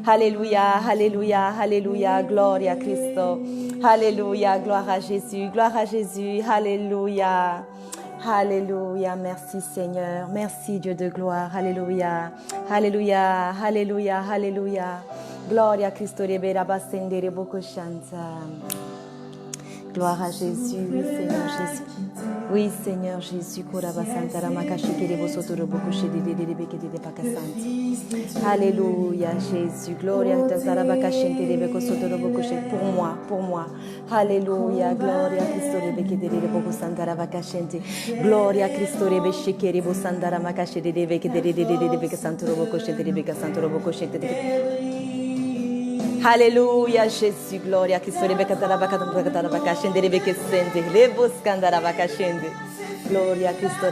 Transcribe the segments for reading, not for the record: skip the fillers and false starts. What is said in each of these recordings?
Alléluia, alléluia, alléluia, gloria Cristo. Alléluia, gloire à Jésus, alléluia. Alléluia, merci Seigneur, merci Dieu de gloire, alléluia, alléluia, alléluia, alléluia. Gloria Cristo, gloire à Jésus, oui Seigneur Jésus. Oui, Seigneur Jésus, alléluia, Jésus, gloria pour moi, alléluia, gloria Cristo, gloria Cristo, alléluia, Jésus, gloria Cristo, gloria Cristo,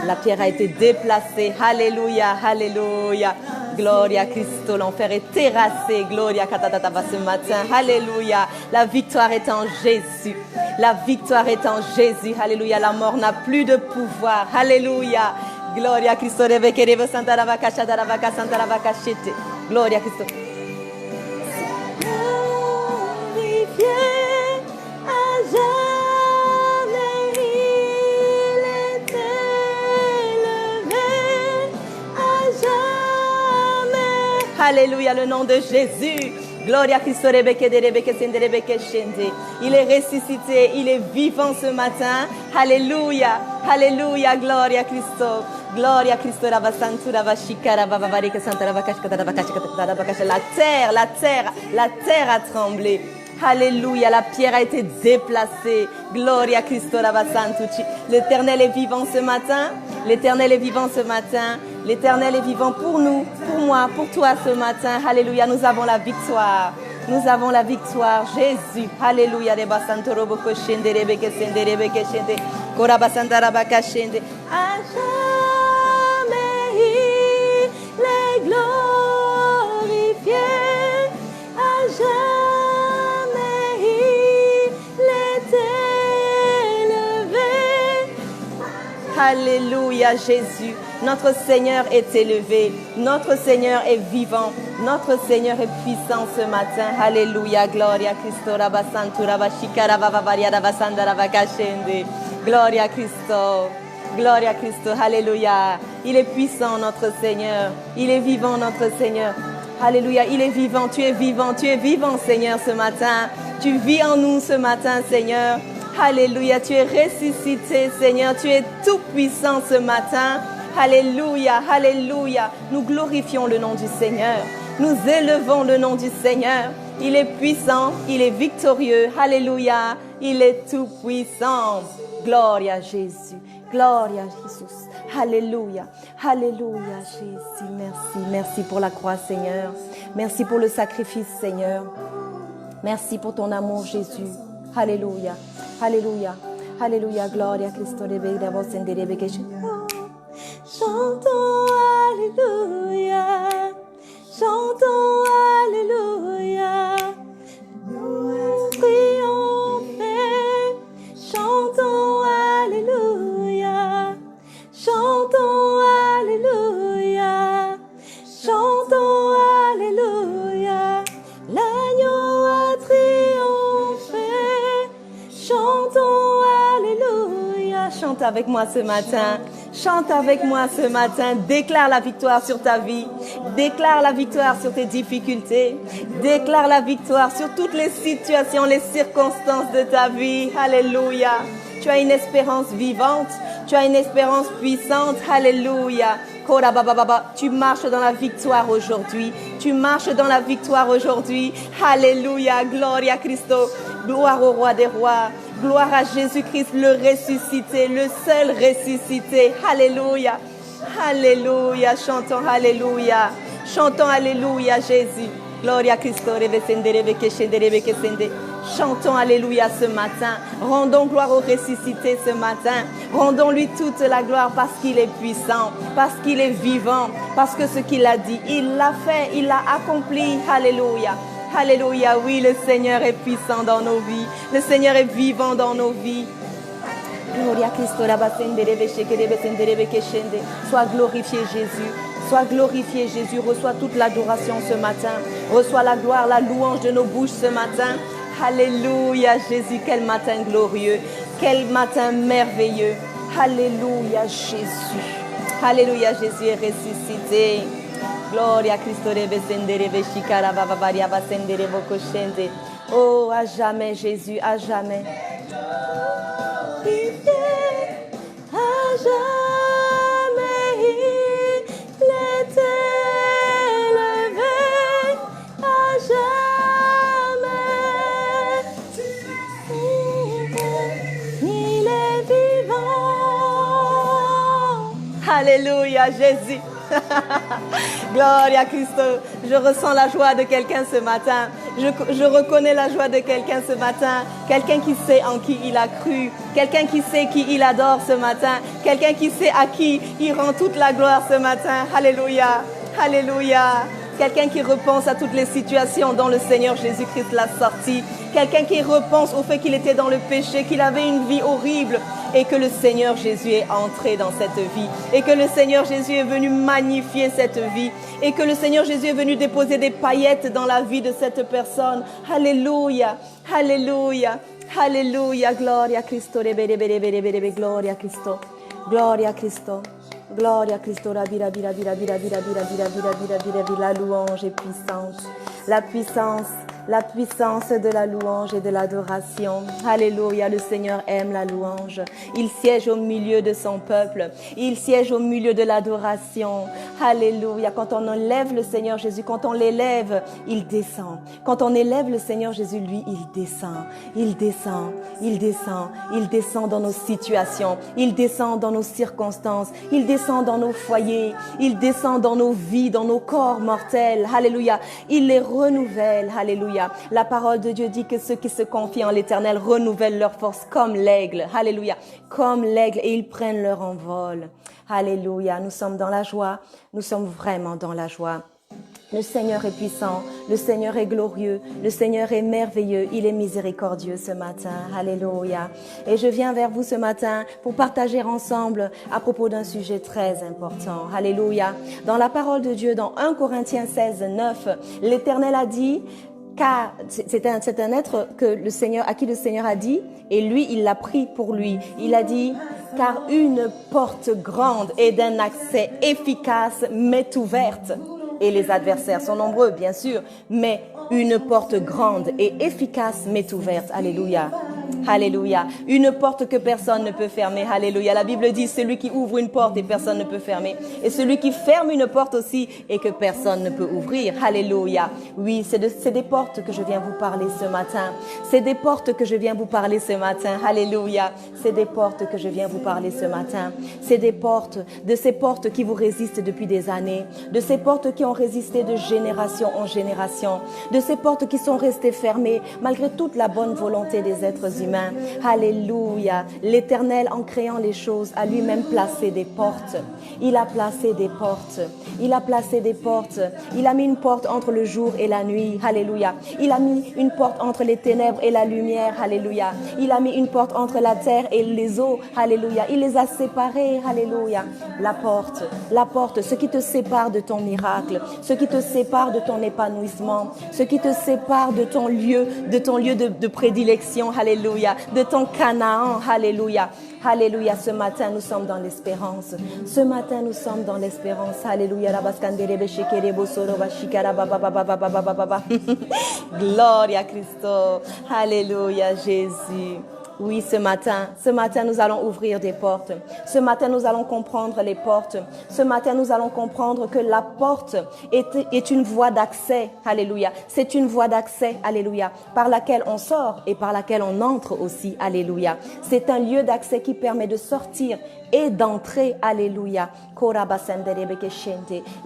la pierre a été déplacée, alléluia, alléluia, gloria Cristo, l'enfer est terrassé, gloria ce matin, alléluia, la victoire est en Jésus, la victoire est en Jésus, alléluia, la mort n'a plus de pouvoir, alléluia. Gloria Cristo, gloria Cristo. Alléluia, le nom de Jésus. Gloria Cristo, il est ressuscité, il est vivant ce matin. Alléluia, alléluia, gloria Cristo. Gloria Cristo, la terre a tremblé. Alléluia, la pierre a été déplacée. Gloria Cristo, l'Éternel est vivant ce matin. L'Éternel est vivant ce matin. L'Éternel est vivant pour nous, pour moi, pour toi ce matin. Alléluia, nous avons la victoire. Nous avons la victoire. Jésus. Alléluia. Les glorifier, à jamais il est élevé. Alléluia Jésus, notre Seigneur est élevé, notre Seigneur est vivant, notre Seigneur est puissant ce matin. Alléluia, gloria Cristo, rabasantura bashikara bavaria rabasandara vakashende. Gloria Cristo. Gloria Cristo, alléluia. Il est puissant, notre Seigneur. Il est vivant, notre Seigneur. Alléluia, il est vivant, tu es vivant, Seigneur, ce matin. Tu vis en nous ce matin, Seigneur. Alléluia, tu es ressuscité, Seigneur. Tu es tout puissant ce matin. Alléluia, alléluia. Nous glorifions le nom du Seigneur. Nous élevons le nom du Seigneur. Il est puissant, il est victorieux. Alléluia, il est tout puissant. Gloria à Jésus. Gloria à Jésus. Alléluia. Alléluia, Jésus. Merci. Merci pour la croix, Seigneur. Merci pour le sacrifice, Seigneur. Merci pour ton amour, Jésus. Alléluia. Alléluia. Alléluia. Gloria à Cristo. Chantons Alléluia. Chantons Alléluia. Nous triompher. Chantons Alléluia. Chantons Alléluia. Chantons Alléluia. L'agneau a triomphé. Chantons Alléluia. Chante avec moi ce matin. Chante avec moi ce matin. Déclare la victoire sur ta vie. Déclare la victoire sur tes difficultés. Déclare la victoire sur toutes les situations, les circonstances de ta vie. Alléluia. Tu as une espérance vivante. Tu as une espérance puissante. Alléluia. Tu marches dans la victoire aujourd'hui. Tu marches dans la victoire aujourd'hui. Alléluia. Gloria Cristo. Gloire au roi des rois. Gloire à Jésus-Christ, le ressuscité, le seul ressuscité. Alléluia. Alléluia. Chantons Alléluia. Chantons Alléluia, Jésus. Gloria Cristo. Chantons Alléluia ce matin. Rendons gloire au ressuscité ce matin. Rendons-lui toute la gloire parce qu'il est puissant, parce qu'il est vivant, parce que ce qu'il a dit, il l'a fait, il l'a accompli. Alléluia. Alléluia, oui, le Seigneur est puissant dans nos vies. Le Seigneur est vivant dans nos vies. Gloria Christo, la basenderebe, shekerebe, senderebe, keshende. Sois glorifié, Jésus. Sois glorifié, Jésus. Reçois toute l'adoration ce matin. Reçois la gloire, la louange de nos bouches ce matin. Alléluia, Jésus. Quel matin glorieux. Quel matin merveilleux. Alléluia, Jésus. Alléluia, Jésus est ressuscité. Gloria Christo, rebe, senderebe, shikara, bababaria, basenderebo, koshende. Oh, à jamais, Jésus, à jamais. À jamais il est élevé, à jamais il est vivant. Alléluia, Jésus. Gloria à Christ. Je ressens la joie de quelqu'un ce matin. Je reconnais la joie de quelqu'un ce matin. Quelqu'un qui sait en qui il a cru. Quelqu'un qui sait qui il adore ce matin. Quelqu'un qui sait à qui il rend toute la gloire ce matin. Alléluia. Alléluia. Quelqu'un qui repense à toutes les situations dont le Seigneur Jésus-Christ l'a sorti. Quelqu'un qui repense au fait qu'il était dans le péché, qu'il avait une vie horrible et que le Seigneur Jésus est entré dans cette vie et que le Seigneur Jésus est venu magnifier cette vie et que le Seigneur Jésus est venu déposer des paillettes dans la vie de cette personne. Alléluia, alléluia, alléluia, gloria a Cristo, gloria a Cristo, gloria a Cristo. Gloria a Cristo, la louange est puissante. La puissance de la louange et de l'adoration. Alléluia, le Seigneur aime la louange. Il siège au milieu de son peuple. Il siège au milieu de l'adoration. Alléluia, quand on enlève le Seigneur Jésus, quand on l'élève, il descend. Quand on élève le Seigneur Jésus, lui, il descend. Il descend, il descend, il descend dans nos situations. Il descend dans nos circonstances. Il descend dans nos foyers. Il descend dans nos vies, dans nos corps mortels. Alléluia, il les renouvelle. Alléluia. La parole de Dieu dit que ceux qui se confient en l'Éternel renouvellent leur force comme l'aigle. Alléluia. Comme l'aigle et ils prennent leur envol. Alléluia. Nous sommes dans la joie. Nous sommes vraiment dans la joie. Le Seigneur est puissant, le Seigneur est glorieux, le Seigneur est merveilleux, il est miséricordieux ce matin. Alléluia. Et je viens vers vous ce matin pour partager ensemble à propos d'un sujet très important. Alléluia. Dans la parole de Dieu, dans 1 Corinthiens 16, 9, l'Éternel a dit, car c'est un être que le Seigneur, à qui le Seigneur a dit, et lui, il l'a pris pour lui. Il a dit, car une porte grande et d'un accès efficace m'est ouverte. Et les adversaires sont nombreux, bien sûr, mais une porte grande et efficace m'est ouverte. Alléluia. Alléluia. Une porte que personne ne peut fermer. Alléluia. La Bible dit, celui qui ouvre une porte et personne ne peut fermer. Et celui qui ferme une porte aussi et que personne ne peut ouvrir. Alléluia. Oui, c'est des portes que je viens vous parler ce matin. C'est des portes que je viens vous parler ce matin. Alléluia. C'est des portes que je viens vous parler ce matin. C'est des portes, de ces portes qui vous résistent depuis des années. De ces portes qui ont résisté de génération en génération. De ces portes qui sont restées fermées malgré toute la bonne volonté des êtres humains. Alléluia. L'Éternel, en créant les choses, a lui-même placé des portes. Il a placé des portes. Il a placé des portes. Il a mis une porte entre le jour et la nuit. Alléluia. Il a mis une porte entre les ténèbres et la lumière. Alléluia. Il a mis une porte entre la terre et les eaux. Alléluia. Il les a séparés. Alléluia. La porte, ce qui te sépare de ton miracle, ce qui te sépare de ton épanouissement, ce qui te sépare de ton lieu de prédilection. Alléluia. De ton Canaan. Alléluia. Alléluia. Ce matin, nous sommes dans l'espérance. Ce matin, nous sommes dans l'espérance. Alléluia. Gloria a Cristo. Alléluia, Jésus. Oui, ce matin, nous allons ouvrir des portes. Ce matin, nous allons comprendre les portes. Ce matin, nous allons comprendre que la porte est une voie d'accès. Alléluia. C'est une voie d'accès. Alléluia. Par laquelle on sort et par laquelle on entre aussi. Alléluia. C'est un lieu d'accès qui permet de sortir et d'entrer. Alléluia.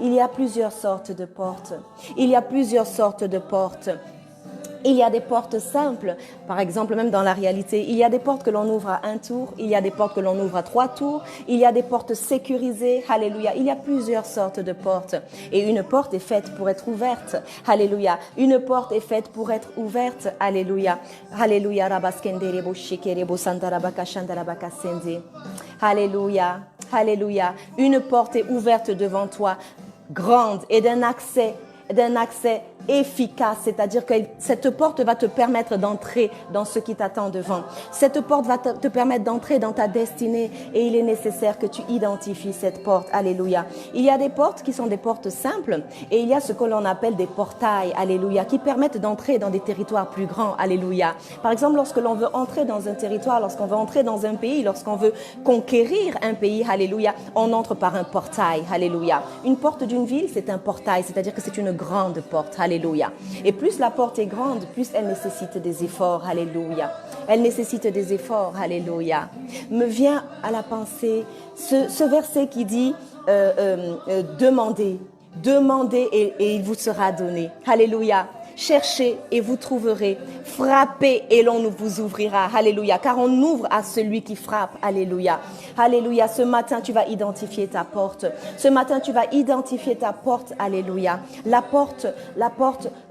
Il y a plusieurs sortes de portes. Il y a plusieurs sortes de portes. Il y a des portes simples, par exemple même dans la réalité, il y a des portes que l'on ouvre à un tour, il y a des portes que l'on ouvre à 3 tours, il y a des portes sécurisées, alléluia. Il y a plusieurs sortes de portes et une porte est faite pour être ouverte, alléluia. Une porte est faite pour être ouverte, alléluia. Alléluia, rabaskenderebo shikerebo sandarabaka shandarabaka sende. Alléluia, alléluia. Une porte est ouverte devant toi, grande et d'un accès efficace, c'est-à-dire que cette porte va te permettre d'entrer dans ce qui t'attend devant. Cette porte va te permettre d'entrer dans ta destinée et il est nécessaire que tu identifies cette porte. Alléluia. Il y a des portes qui sont des portes simples et il y a ce que l'on appelle des portails, alléluia, qui permettent d'entrer dans des territoires plus grands, alléluia. Par exemple, lorsque l'on veut entrer dans un territoire, lorsqu'on veut entrer dans un pays, lorsqu'on veut conquérir un pays, alléluia, on entre par un portail, alléluia. Une porte d'une ville, c'est un portail, c'est-à-dire que c'est une grande porte, alléluia. Et plus la porte est grande, plus elle nécessite des efforts, alléluia. Elle nécessite des efforts, alléluia. Me vient à la pensée ce verset qui dit demandez et il vous sera donné, alléluia. Cherchez et vous trouverez. Frappez et l'on vous ouvrira. Alléluia. Car on ouvre à celui qui frappe. Alléluia. Alléluia. Ce matin, tu vas identifier ta porte. Ce matin, tu vas identifier ta porte. Alléluia. La porte,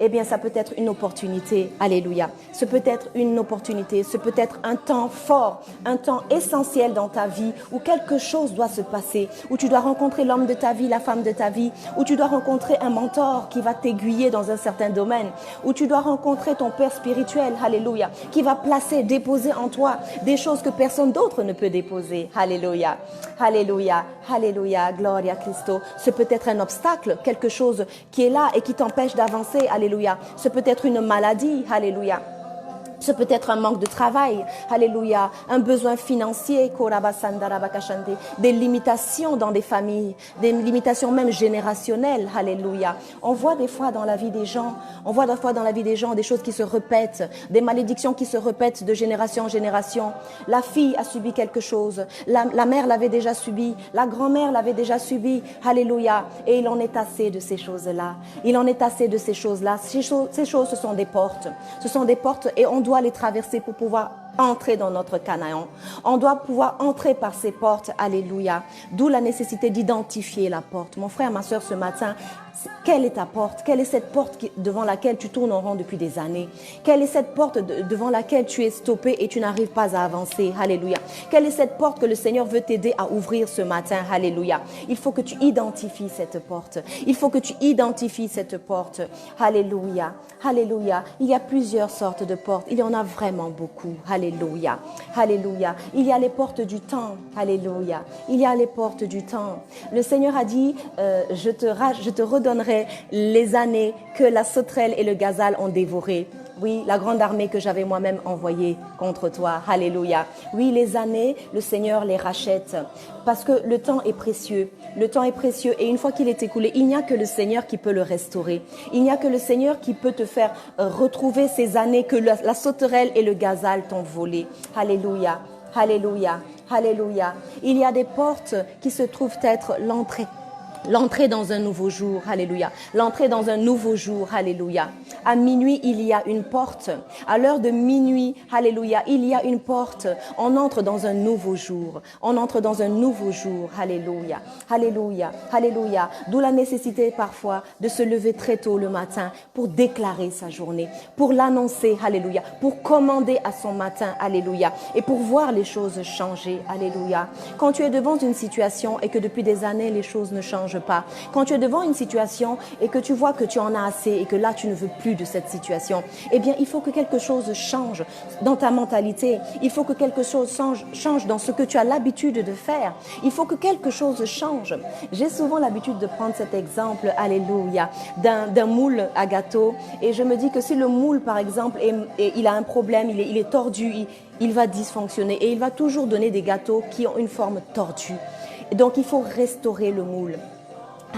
eh bien, ça peut être une opportunité. Alléluia. Ce peut être une opportunité. Ce peut être un temps fort, un temps essentiel dans ta vie où quelque chose doit se passer, où tu dois rencontrer l'homme de ta vie, la femme de ta vie, où tu dois rencontrer un mentor qui va t'aiguiller dans un certain domaine, où tu dois rencontrer ton Père spirituel, alléluia, qui va déposer en toi des choses que personne d'autre ne peut déposer, alléluia, alléluia, alléluia, gloria a Cristo. Ce peut être un obstacle, quelque chose qui est là et qui t'empêche d'avancer, alléluia. Ce peut être une maladie, alléluia. Ce peut être un manque de travail, alléluia, un besoin financier, des limitations dans des familles, des limitations même générationnelles, alléluia. On voit des fois dans la vie des gens, des choses qui se répètent, des malédictions qui se répètent de génération en génération. La fille a subi quelque chose, la mère l'avait déjà subi, la grand-mère l'avait déjà subi, alléluia. Et il en est assez de ces choses-là. Il en est assez de ces choses-là. Ces choses, ce sont des portes. Ce sont des portes et on doit les traverser pour pouvoir entrer dans notre Canaan. On doit pouvoir entrer par ces portes, alléluia. D'où la nécessité d'identifier la porte. Mon frère, ma soeur, ce matin, quelle est ta porte? Quelle est cette porte devant laquelle tu tournes en rond depuis des années? Quelle est cette porte devant laquelle tu es stoppé et tu n'arrives pas à avancer? Alléluia. Quelle est cette porte que le Seigneur veut t'aider à ouvrir ce matin? Alléluia. Il faut que tu identifies cette porte. Il faut que tu identifies cette porte. Alléluia. Alléluia. Il y a plusieurs sortes de portes. Il y en a vraiment beaucoup. Alléluia. Alléluia. Il y a les portes du temps. Alléluia. Il y a les portes du temps. Le Seigneur a dit, je te redonnerai les années que la sauterelle et le gazelle ont dévorées. Oui, la grande armée que j'avais moi-même envoyée contre toi. Alléluia. Oui, les années, le Seigneur les rachète. Parce que le temps est précieux. Le temps est précieux et une fois qu'il est écoulé, il n'y a que le Seigneur qui peut le restaurer. Il n'y a que le Seigneur qui peut te faire retrouver ces années que la sauterelle et le gazelle t'ont volées. Alléluia. Alléluia. Alléluia. Il y a des portes qui se trouvent être l'entrée dans un nouveau jour, alléluia. L'entrée dans un nouveau jour, alléluia. À minuit, il y a une porte. À l'heure de minuit, alléluia, il y a une porte. On entre dans un nouveau jour. On entre dans un nouveau jour, alléluia. Alléluia, alléluia. D'où la nécessité parfois de se lever très tôt le matin pour déclarer sa journée, pour l'annoncer, alléluia, pour commander à son matin, alléluia, et pour voir les choses changer, alléluia. Quand tu es devant une situation et que depuis des années les choses ne changent pas, quand tu es devant une situation et que tu vois que tu en as assez et que là tu ne veux plus de cette situation, eh bien il faut que quelque chose change dans ta mentalité, il faut que quelque chose change dans ce que tu as l'habitude de faire, il faut que quelque chose change. J'ai souvent l'habitude de prendre cet exemple, alléluia, d'un moule à gâteau et je me dis que si le moule par exemple il a un problème, il est tordu, il va dysfonctionner et il va toujours donner des gâteaux qui ont une forme tordue. Donc il faut restaurer le moule.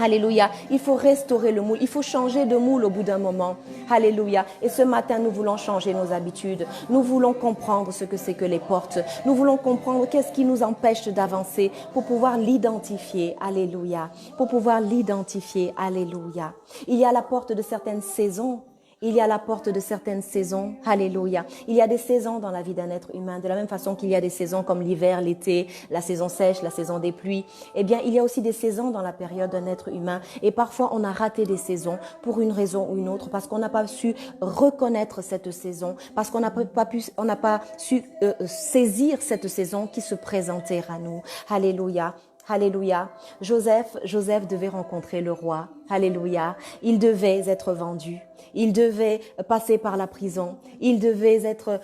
Alléluia, il faut restaurer le moule, il faut changer de moule au bout d'un moment. Alléluia, et ce matin nous voulons changer nos habitudes, nous voulons comprendre ce que c'est que les portes, nous voulons comprendre qu'est-ce qui nous empêche d'avancer pour pouvoir l'identifier. Alléluia, pour pouvoir l'identifier. Alléluia. Il y a la porte de certaines saisons Il y a la porte de certaines saisons. Alléluia. Il y a des saisons dans la vie d'un être humain. De la même façon qu'il y a des saisons comme l'hiver, l'été, la saison sèche, la saison des pluies. Eh bien, il y a aussi des saisons dans la période d'un être humain. Et parfois, on a raté des saisons pour une raison ou une autre, parce qu'on n'a pas su reconnaître cette saison, parce qu'on n'a pas su saisir cette saison qui se présentait à nous. Alléluia. Alléluia. Joseph devait rencontrer le roi. Alléluia. Il devait être vendu. Il devait passer par la prison. Il devait être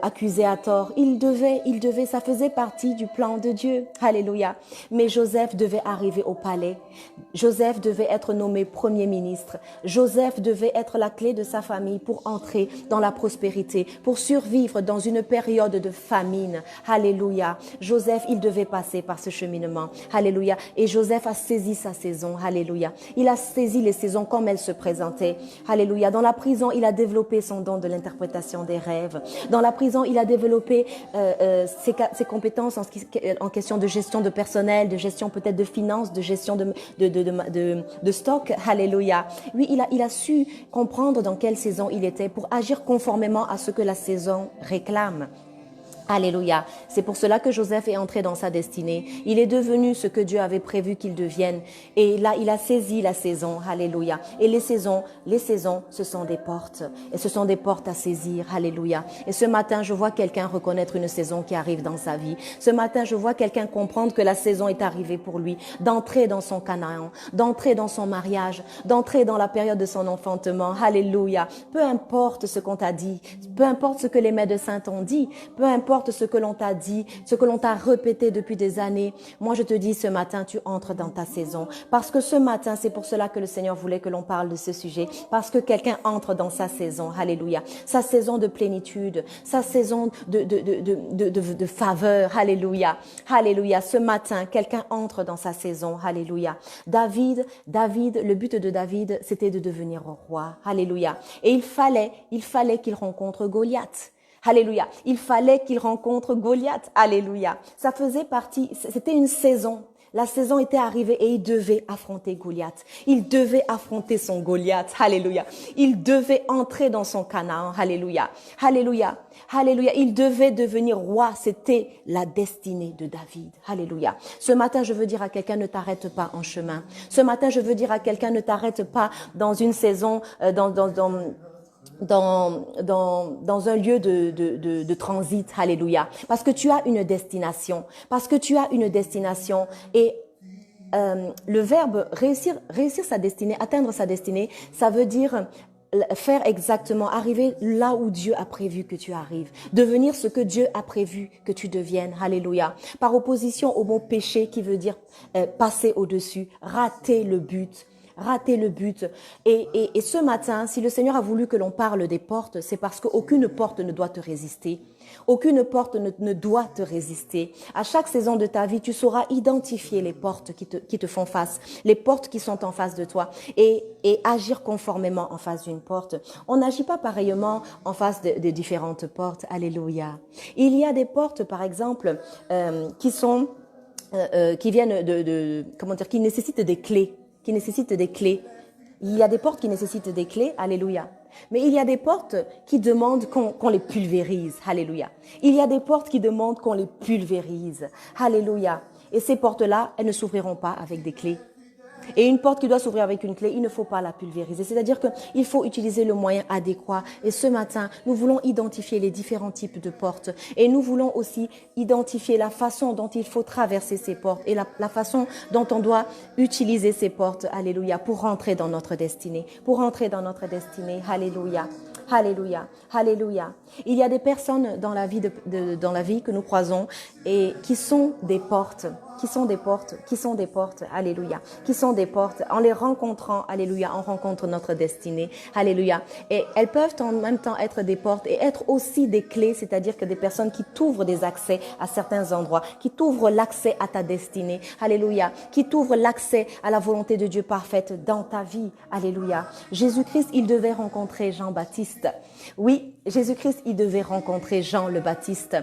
accusé à tort. Il devait, ça faisait partie du plan de Dieu. Alléluia. Mais Joseph devait arriver au palais. Joseph devait être nommé premier ministre. Joseph devait être la clé de sa famille pour entrer dans la prospérité, pour survivre dans une période de famine. Alléluia. Joseph, il devait passer par ce cheminement. Alléluia. Et Joseph a saisi sa saison. Alléluia. Il a saisi les saisons comme elles se présentaient. Alléluia. Dans la prison, il a développé son don de l'interprétation des rêves. Dans la prison, il a développé ses compétences en question de gestion de personnel, de gestion peut-être de finances, de gestion de stock. Alléluia. Oui, il a su comprendre dans quelle saison il était pour agir conformément à ce que la saison réclame. Alléluia. C'est pour cela que Joseph est entré dans sa destinée. Il est devenu ce que Dieu avait prévu qu'il devienne. Et là, il a saisi la saison. Alléluia. Et les saisons, ce sont des portes. Et ce sont des portes à saisir. Alléluia. Et ce matin, je vois quelqu'un reconnaître une saison qui arrive dans sa vie. Ce matin, je vois quelqu'un comprendre que la saison est arrivée pour lui. D'entrer dans son Canaan, d'entrer dans son mariage, d'entrer dans la période de son enfantement. Alléluia. Peu importe ce qu'on t'a dit, peu importe ce que les médecins t'ont dit, peu importe ce que l'on t'a dit, ce que l'on t'a répété depuis des années. Moi, je te dis ce matin, tu entres dans ta saison. Parce que ce matin, c'est pour cela que le Seigneur voulait que l'on parle de ce sujet. Parce que quelqu'un entre dans sa saison. Alléluia. Sa saison de plénitude, sa saison de faveur. Alléluia. Alléluia. Ce matin, quelqu'un entre dans sa saison. Alléluia. David, le but de David, c'était de devenir roi. Alléluia. Et il fallait qu'il rencontre Goliath. Alléluia. Il fallait qu'il rencontre Goliath. Alléluia. Ça faisait partie, c'était une saison. La saison était arrivée et il devait affronter Goliath. Il devait affronter son Goliath. Alléluia. Il devait entrer dans son Canaan. Alléluia. Alléluia. Alléluia. Il devait devenir roi. C'était la destinée de David. Alléluia. Ce matin, je veux dire à quelqu'un, ne t'arrête pas en chemin. Ce matin, je veux dire à quelqu'un, ne t'arrête pas dans une saison, dans un lieu de transit. Alléluia. Parce que tu as une destination. Parce que tu as une destination. Et le verbe réussir sa destinée, atteindre sa destinée, ça veut dire faire exactement, arriver là où Dieu a prévu que tu arrives, devenir ce que Dieu a prévu que tu deviennes. Alléluia. Par opposition au mot péché qui veut dire passer au-dessus, rater le but. Rater le but. Et ce matin, si le Seigneur a voulu que l'on parle des portes, c'est parce qu'aucune porte ne doit te résister. Aucune porte ne doit te résister. À chaque saison de ta vie, tu sauras identifier les portes qui te font face, les portes qui sont en face de toi et agir conformément en face d'une porte. On n'agit pas pareillement en face de différentes portes. Alléluia. Il y a des portes, par exemple, qui viennent qui nécessitent des clés. Il y a des portes qui nécessitent des clés, alléluia. Mais il y a des portes qui demandent qu'on les pulvérise, alléluia. Il y a des portes qui demandent qu'on les pulvérise, alléluia. Et ces portes-là, elles ne s'ouvriront pas avec des clés. Et une porte qui doit s'ouvrir avec une clé, il ne faut pas la pulvériser. C'est-à-dire qu'il faut utiliser le moyen adéquat. Et ce matin, nous voulons identifier les différents types de portes. Et nous voulons aussi identifier la façon dont il faut traverser ces portes et la façon dont on doit utiliser ces portes, alléluia, pour rentrer dans notre destinée. Pour rentrer dans notre destinée, alléluia. Alléluia, alléluia. Il y a des personnes dans la vie que nous croisons et qui sont des portes, alléluia, qui sont des portes. En les rencontrant, alléluia, on rencontre notre destinée, alléluia. Et elles peuvent en même temps être des portes et être aussi des clés, c'est-à-dire que des personnes qui t'ouvrent des accès à certains endroits, qui t'ouvrent l'accès à ta destinée, alléluia, qui t'ouvrent l'accès à la volonté de Dieu parfaite dans ta vie, alléluia. Jésus-Christ, il devait rencontrer Jean-Baptiste. Oui, Jésus-Christ, il devait rencontrer Jean le Baptiste.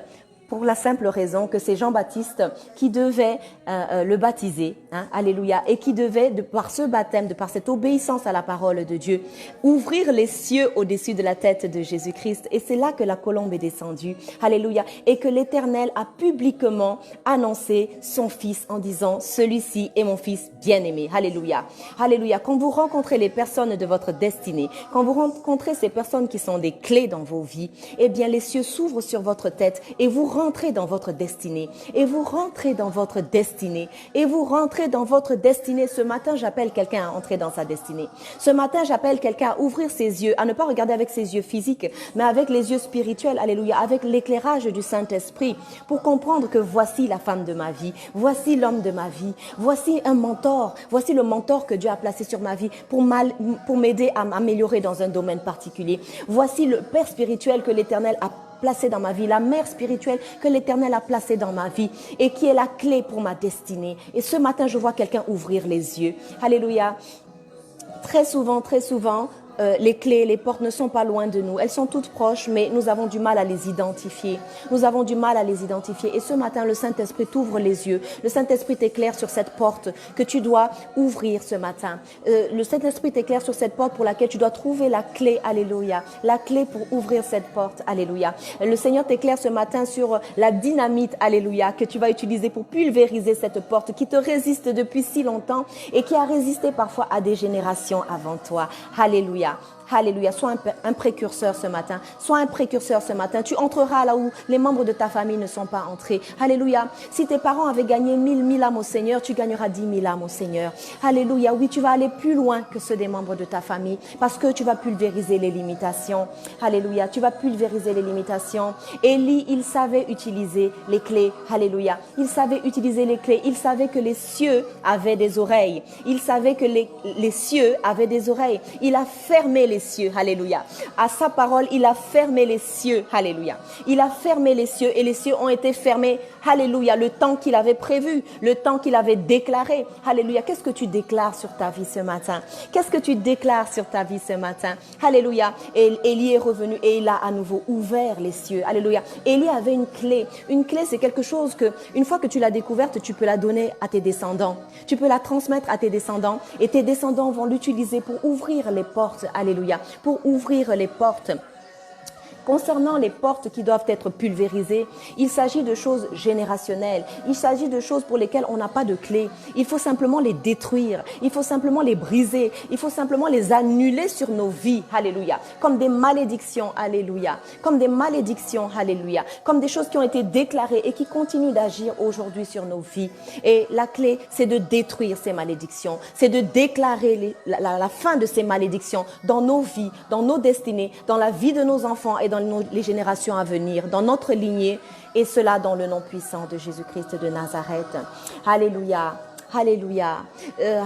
pour la simple raison que c'est Jean-Baptiste qui devait le baptiser, hein, alléluia, et qui devait, par ce baptême, par cette obéissance à la parole de Dieu, ouvrir les cieux au-dessus de la tête de Jésus-Christ. Et c'est là que la colombe est descendue, alléluia, et que l'Éternel a publiquement annoncé son Fils en disant, celui-ci est mon Fils bien-aimé, alléluia, alléluia. Quand vous rencontrez les personnes de votre destinée, quand vous rencontrez ces personnes qui sont des clés dans vos vies, eh bien les cieux s'ouvrent sur votre tête et vous rentrez dans votre destinée, et vous rentrez dans votre destinée, et vous rentrez dans votre destinée. Ce matin, j'appelle quelqu'un à entrer dans sa destinée. Ce matin, j'appelle quelqu'un à ouvrir ses yeux, à ne pas regarder avec ses yeux physiques, mais avec les yeux spirituels, alléluia, avec l'éclairage du Saint-Esprit, pour comprendre que voici la femme de ma vie, voici l'homme de ma vie, voici un mentor, voici le mentor que Dieu a placé sur ma vie pour m'aider à m'améliorer dans un domaine particulier. Voici le Père spirituel que l'Éternel a placé dans ma vie, la mère spirituelle que l'Éternel a placée dans ma vie et qui est la clé pour ma destinée. Et ce matin, je vois quelqu'un ouvrir les yeux. Alléluia. Très souvent, les clés, les portes ne sont pas loin de nous. Elles sont toutes proches, mais nous avons du mal à les identifier. Nous avons du mal à les identifier. Et ce matin, le Saint-Esprit t'ouvre les yeux. Le Saint-Esprit t'éclaire sur cette porte que tu dois ouvrir ce matin. Le Saint-Esprit t'éclaire sur cette porte pour laquelle tu dois trouver la clé. Alléluia. La clé pour ouvrir cette porte. Alléluia. Le Seigneur t'éclaire ce matin sur la dynamite. Alléluia. Que tu vas utiliser pour pulvériser cette porte qui te résiste depuis si longtemps et qui a résisté parfois à des générations avant toi. Alléluia. Alléluia, sois un précurseur ce matin. Sois un précurseur ce matin. Tu entreras là où les membres de ta famille ne sont pas entrés. Alléluia. Si tes parents avaient gagné 1000 âmes au Seigneur, tu gagneras 10 000 âmes au Seigneur. Alléluia. Oui, tu vas aller plus loin que ceux des membres de ta famille parce que tu vas pulvériser les limitations. Alléluia. Tu vas pulvériser les limitations. Élie, il savait utiliser les clés. Alléluia. Il savait utiliser les clés. Il savait que les cieux avaient des oreilles. Il savait que les cieux avaient des oreilles. Il a fermé les cieux, alléluia. À sa parole, il a fermé les cieux, alléluia. Il a fermé les cieux et les cieux ont été fermés, alléluia, le temps qu'il avait prévu, le temps qu'il avait déclaré, alléluia. Qu'est-ce que tu déclares sur ta vie ce matin? Qu'est-ce que tu déclares sur ta vie ce matin? Alléluia. Et Élie est revenu et il a à nouveau ouvert les cieux, alléluia. Élie avait une clé. Une clé, c'est quelque chose que, une fois que tu l'as découverte, tu peux la donner à tes descendants. Tu peux la transmettre à tes descendants et tes descendants vont l'utiliser pour ouvrir les portes, alléluia, pour ouvrir les portes. Concernant les portes qui doivent être pulvérisées, il s'agit de choses générationnelles. Il s'agit de choses pour lesquelles on n'a pas de clé. Il faut simplement les détruire. Il faut simplement les briser. Il faut simplement les annuler sur nos vies. Alléluia. Comme des malédictions. Alléluia. Comme des malédictions. Alléluia. Comme des choses qui ont été déclarées et qui continuent d'agir aujourd'hui sur nos vies. Et la clé, c'est de détruire ces malédictions. C'est de déclarer la fin de ces malédictions dans nos vies, dans nos destinées, dans la vie de nos enfants et dans les générations à venir, dans notre lignée, et cela dans le nom puissant de Jésus-Christ de Nazareth. Alléluia. Alléluia.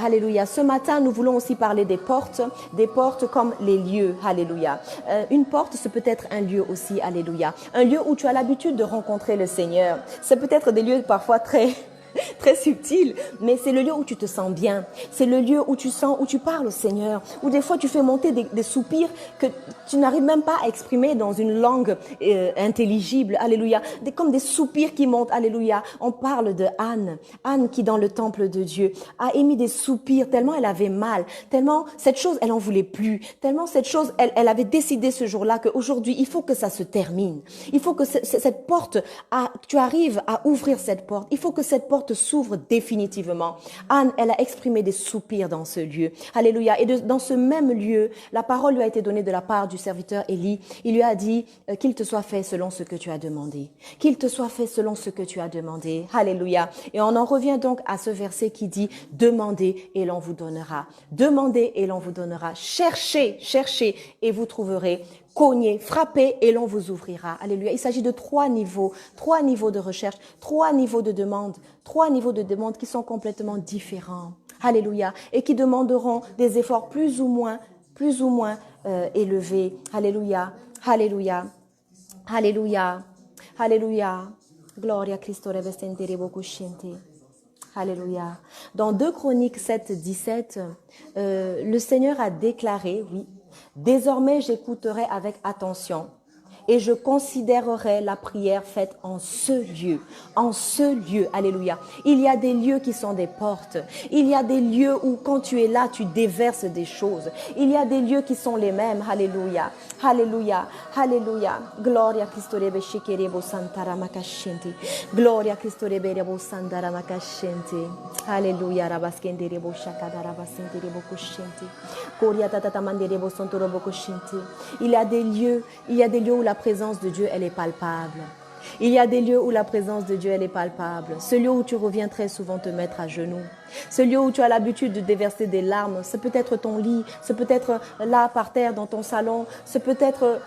Alléluia. Ce matin, nous voulons aussi parler des portes comme les lieux. Alléluia. Une porte, c'est peut-être un lieu aussi. Alléluia. Un lieu où tu as l'habitude de rencontrer le Seigneur. C'est peut-être des lieux parfois très subtil, mais c'est le lieu où tu te sens bien. C'est le lieu où tu parles au Seigneur, où des fois tu fais monter des soupirs que tu n'arrives même pas à exprimer dans une langue intelligible. Alléluia. Comme des soupirs qui montent. Alléluia. On parle de Anne. Anne qui dans le temple de Dieu a émis des soupirs tellement elle avait mal, tellement cette chose elle en voulait plus, tellement cette chose elle avait décidé ce jour-là qu'aujourd'hui il faut que ça se termine. Il faut que cette porte, tu arrives à ouvrir cette porte. Il faut que cette porte s'ouvre définitivement. Anne, elle a exprimé des soupirs dans ce lieu. Alléluia. Et dans ce même lieu, la parole lui a été donnée de la part du serviteur Élie. Il lui a dit qu'il te soit fait selon ce que tu as demandé. Qu'il te soit fait selon ce que tu as demandé. Alléluia. Et on en revient donc à ce verset qui dit « Demandez et l'on vous donnera. Demandez et l'on vous donnera. Cherchez, cherchez et vous trouverez. Cognez, frappez et l'on vous ouvrira. » Alléluia. Il s'agit de trois niveaux de recherche, trois niveaux de demande qui sont complètement différents. Alléluia. Et qui demanderont des efforts plus ou moins élevés. Alléluia. Alléluia. Alléluia. Alléluia. Gloria a Cristo revestendere bocuscente. Alléluia. Dans 2 Chroniques 7, 17, le Seigneur a déclaré, oui, « Désormais j'écouterai avec attention et je considérerai la prière faite en ce lieu. En ce lieu, alléluia. Il y a des lieux qui sont des portes. Il y a des lieux où quand tu es là, tu déverses des choses. Il y a des lieux qui sont les mêmes, alléluia. Alléluia, alléluia. Gloria a Cristo rebe shikerebo santara makashente. Gloria a Cristo rebe rebo sandara makashente. Alléluia, rabaskenderebo shakadara basenderebo koshente. Koria tatata manderebo sontorobo koshente. Il y a des lieux où la présence de Dieu, elle est palpable. Il y a des lieux où la présence de Dieu, elle est palpable. Ce lieu où tu reviens très souvent te mettre à genoux. Ce lieu où tu as l'habitude de déverser des larmes. C'est peut-être ton lit, c'est peut-être là par terre dans ton salon, c'est peut-être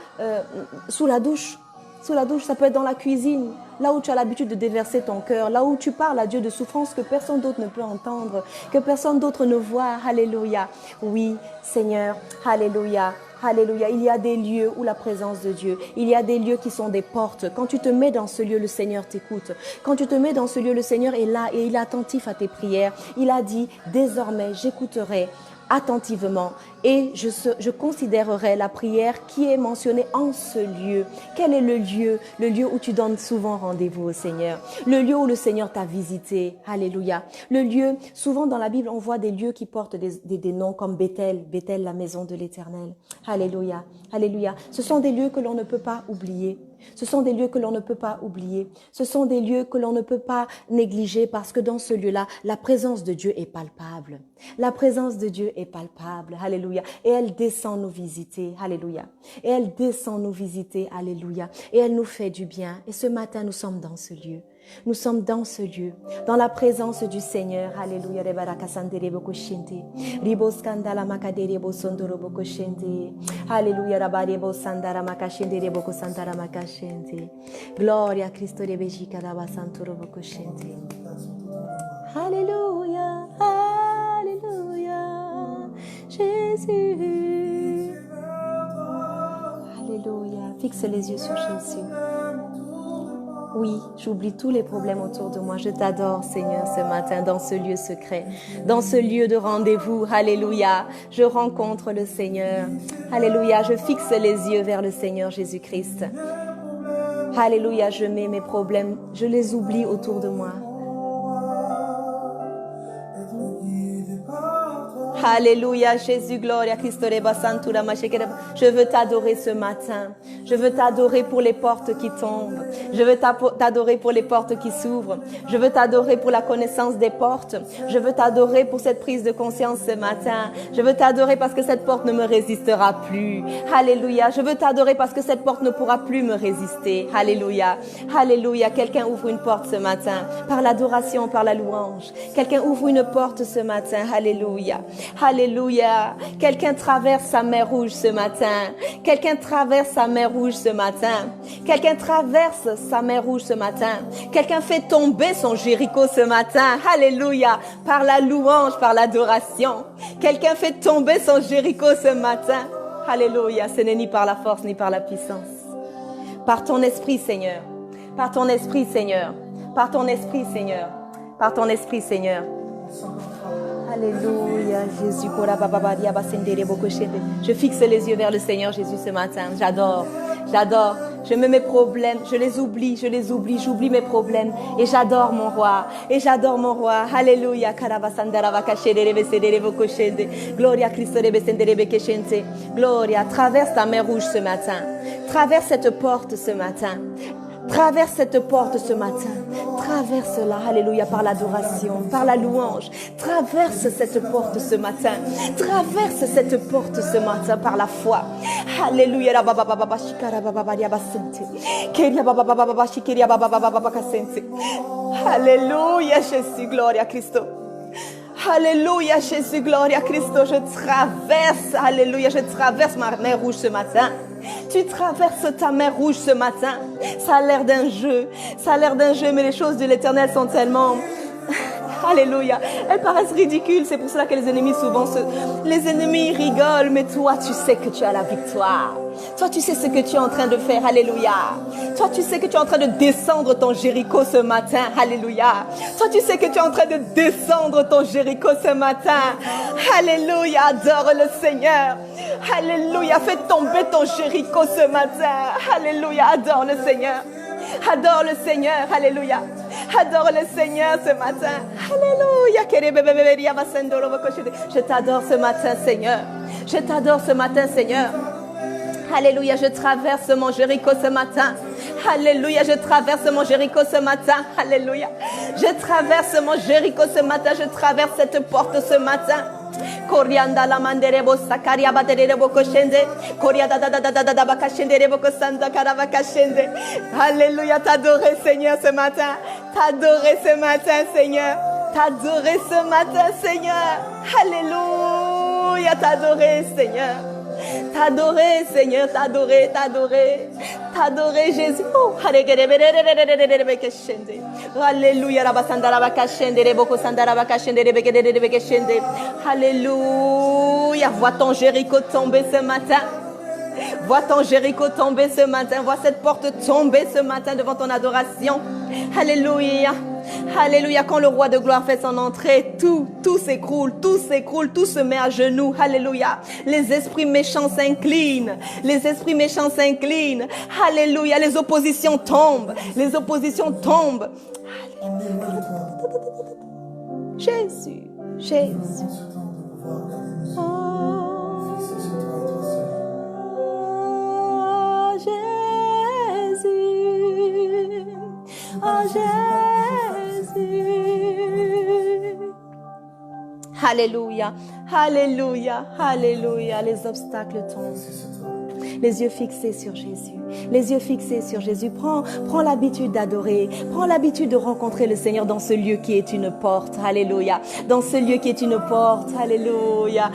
sous la douche. Sous la douche, ça peut être dans la cuisine, là où tu as l'habitude de déverser ton cœur, là où tu parles à Dieu de souffrances que personne d'autre ne peut entendre, que personne d'autre ne voit. Alléluia. Oui, Seigneur, alléluia. Alléluia, il y a des lieux où la présence de Dieu, il y a des lieux qui sont des portes. Quand tu te mets dans ce lieu, le Seigneur t'écoute. Quand tu te mets dans ce lieu, le Seigneur est là et il est attentif à tes prières. Il a dit, désormais, j'écouterai attentivement et je considérerai la prière qui est mentionnée en ce lieu. Quel est le lieu? Le lieu où tu donnes souvent rendez-vous au Seigneur. Le lieu où le Seigneur t'a visité. Alléluia. Le lieu, souvent dans la Bible, on voit des lieux qui portent des noms comme Bethel, Bethel, la maison de l'Éternel. Alléluia. Alléluia. Ce sont des lieux que l'on ne peut pas oublier. Ce sont des lieux que l'on ne peut pas oublier. Ce sont des lieux que l'on ne peut pas négliger parce que dans ce lieu-là, la présence de Dieu est palpable. La présence de Dieu est palpable. Alléluia. Et elle descend nous visiter. Alléluia. Et elle descend nous visiter. Alléluia. Et elle nous fait du bien. Et ce matin, nous sommes dans ce lieu. Nous sommes dans ce lieu, dans la présence du Seigneur. Alléluia. Gloria a Cristo. Alléluia. Alléluia. Jésus. Alléluia. Fixe les yeux sur Jésus. Oui, j'oublie tous les problèmes autour de moi. Je t'adore, Seigneur, ce matin, dans ce lieu secret, dans ce lieu de rendez-vous. Alléluia. Je rencontre le Seigneur. Alléluia. Je fixe les yeux vers le Seigneur Jésus-Christ. Alléluia. Je mets mes problèmes, je les oublie autour de moi. Alléluia, Jésus, gloria, Christo, reba, santura, machekere. Je veux t'adorer ce matin. Je veux t'adorer pour les portes qui tombent. Je veux t'adorer pour les portes qui s'ouvrent. Je veux t'adorer pour la connaissance des portes. Je veux t'adorer pour cette prise de conscience ce matin. Je veux t'adorer parce que cette porte ne me résistera plus. Alléluia. Je veux t'adorer parce que cette porte ne pourra plus me résister. Alléluia. Alléluia. Quelqu'un ouvre une porte ce matin par l'adoration, par la louange. Quelqu'un ouvre une porte ce matin. Alléluia. Alléluia. Quelqu'un traverse sa mer rouge ce matin. Quelqu'un traverse sa mer rouge ce matin. Quelqu'un traverse sa mer rouge ce matin. Quelqu'un fait tomber son Jéricho ce matin. Alléluia. Par la louange, par l'adoration. Quelqu'un fait tomber son Jéricho ce matin. Alléluia. Ce n'est ni par la force ni par la puissance. Par ton esprit, Seigneur. Par ton esprit, Seigneur. Par ton esprit, Seigneur. Par ton esprit, Seigneur. Alléluia, Jésus. Je fixe les yeux vers le Seigneur Jésus ce matin. J'adore, j'adore. Je mets mes problèmes, je les oublie, j'oublie mes problèmes. Et j'adore mon roi, Alléluia. Gloria a Cristo. Gloria, traverse ta mer rouge ce matin. Traverse cette porte ce matin. Traverse cette porte ce matin. Traverse-la, alléluia, par l'adoration, par la louange. Traverse cette porte ce matin. Traverse cette porte ce matin par la foi. Alléluia. Alléluia, Jésus, gloria a Cristo. Alléluia, Jésus, gloria a Cristo. Je traverse, alléluia, je traverse ma mer rouge ce matin. Tu traverses ta mer rouge ce matin. Ça a l'air d'un jeu. Mais les choses de l'Éternel sont tellement... Alléluia. Elles paraissent ridicules. C'est pour cela que les ennemis les ennemis rigolent. Mais toi, tu sais que tu as la victoire. Toi, tu sais ce que tu es en train de faire. Alléluia. Toi, tu sais que tu es en train de descendre ton Jéricho ce matin. Alléluia. Toi, tu sais que tu es en train de descendre ton Jéricho ce matin. Alléluia. Adore le Seigneur. Alléluia. Fais tomber ton Jéricho ce matin. Alléluia. Adore le Seigneur. Adore le Seigneur. Alléluia. Adore le Seigneur ce matin. Alléluia. Je t'adore ce matin, Seigneur. Je t'adore ce matin, Seigneur. Alléluia, je traverse mon Jéricho ce matin. Alléluia, je traverse mon Jéricho ce matin. Alléluia. Je traverse mon Jéricho ce matin. Je traverse cette porte ce matin. Korianda la manderebo sakaria baterebo koshende. Koriada da da da da da bakashende rebo kosanda karavakashende. Alléluia, t'adorer Seigneur ce matin. T'adorer ce matin Seigneur. T'adorer ce matin Seigneur. Alléluia, t'adorer Seigneur. T'adorer, Seigneur, t'adorer, t'adorer, t'adorer, Jésus. Oh, alléluia, alléluia. Vois ton Jéricho tomber ce matin. Vois ton Jéricho tomber ce matin. Vois cette porte tomber ce matin devant ton adoration. Alléluia. Alléluia, quand le roi de gloire fait son entrée, tout s'écroule, tout s'écroule, tout se met à genoux. Alléluia. Les esprits méchants s'inclinent. Les esprits méchants s'inclinent. Alléluia. Les oppositions tombent. Les oppositions tombent. Alléluia. Jésus, Jésus. Oh, Jésus. Oh, Jésus. Alléluia, alléluia, alléluia. Les obstacles tombent. Les yeux fixés sur Jésus. Les yeux fixés sur Jésus. Prends l'habitude d'adorer. Prends l'habitude de rencontrer le Seigneur dans ce lieu qui est une porte. Alléluia. Dans ce lieu qui est une porte. Alléluia.